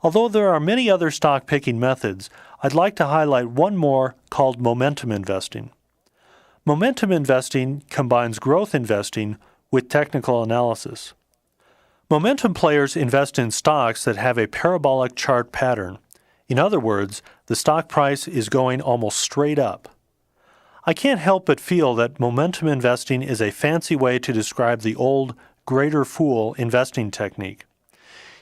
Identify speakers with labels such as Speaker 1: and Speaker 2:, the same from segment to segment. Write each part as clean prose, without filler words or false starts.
Speaker 1: Although there are many other stock picking methods, I'd like to highlight one more called momentum investing. Momentum investing combines growth investing with technical analysis. Momentum players invest in stocks that have a parabolic chart pattern. In other words, the stock price is going almost straight up. I can't help but feel that momentum investing is a fancy way to describe the old greater fool investing technique.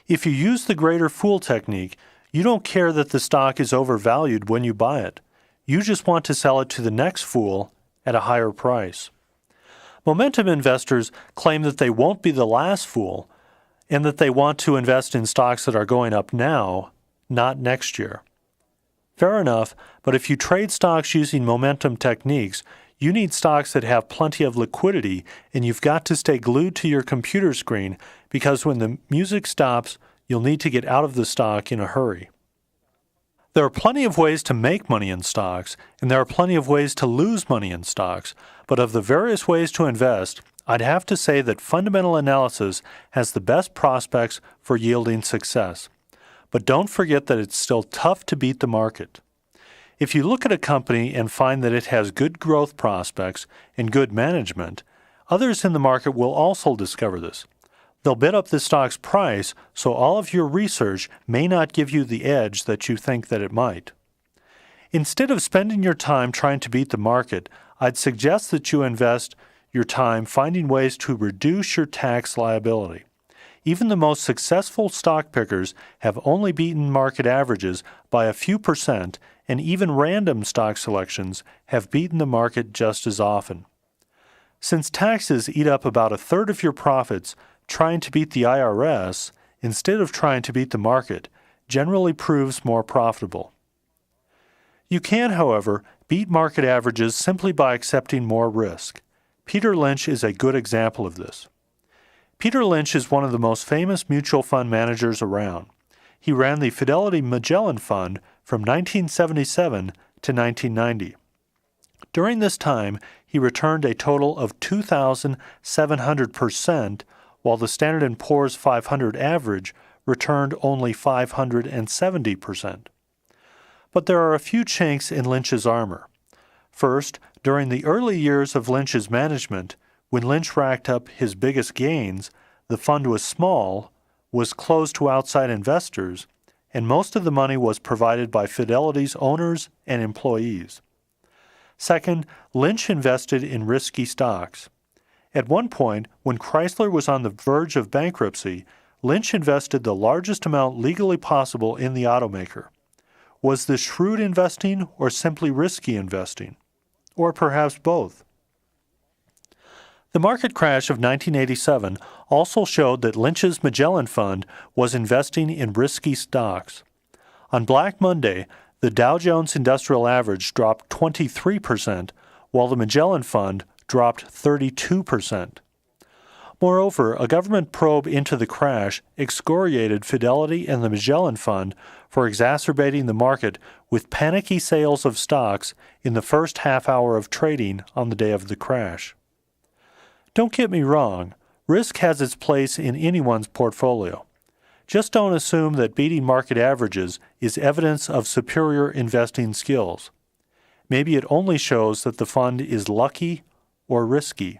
Speaker 1: If you use the greater fool technique, you don't care that the stock is overvalued when you buy it. You just want to sell it to the next fool at a higher price. Momentum investors claim that they won't be the last fool and that they want to invest in stocks that are going up now, not next year. Fair enough, but if you trade stocks using momentum techniques, you need stocks that have plenty of liquidity, and you've got to stay glued to your computer screen because when the music stops, you'll need to get out of the stock in a hurry. There are plenty of ways to make money in stocks, and there are plenty of ways to lose money in stocks, but of the various ways to invest, I'd have to say that fundamental analysis has the best prospects for yielding success. But don't forget that it's still tough to beat the market. If you look at a company and find that it has good growth prospects and good management, others in the market will also discover this. They'll bid up the stock's price, so all of your research may not give you the edge that you think that it might. Instead of spending your time trying to beat the market, I'd suggest that you invest your time finding ways to reduce your tax liability. Even the most successful stock pickers have only beaten market averages by a few percent, and even random stock selections have beaten the market just as often. Since taxes eat up about a third of your profits, trying to beat the IRS instead of trying to beat the market generally proves more profitable. You can, however, beat market averages simply by accepting more risk. Peter Lynch is a good example of this. Peter Lynch is one of the most famous mutual fund managers around. He ran the Fidelity Magellan Fund from 1977 to 1990. During this time, he returned a total of 2,700%, while the Standard & Poor's 500 average returned only 570%. But there are a few chinks in Lynch's armor. First, during the early years of Lynch's management, when Lynch racked up his biggest gains, the fund was small, was closed to outside investors, and most of the money was provided by Fidelity's owners and employees. Second, Lynch invested in risky stocks. At one point, when Chrysler was on the verge of bankruptcy, Lynch invested the largest amount legally possible in the automaker. Was this shrewd investing or simply risky investing? Or perhaps both? The market crash of 1987 also showed that Lynch's Magellan Fund was investing in risky stocks. On Black Monday, the Dow Jones Industrial Average dropped 23%, while the Magellan Fund dropped 32%. Moreover, a government probe into the crash excoriated Fidelity and the Magellan Fund for exacerbating the market with panicky sales of stocks in the first half hour of trading on the day of the crash. Don't get me wrong, risk has its place in anyone's portfolio. Just don't assume that beating market averages is evidence of superior investing skills. Maybe it only shows that the fund is lucky or risky.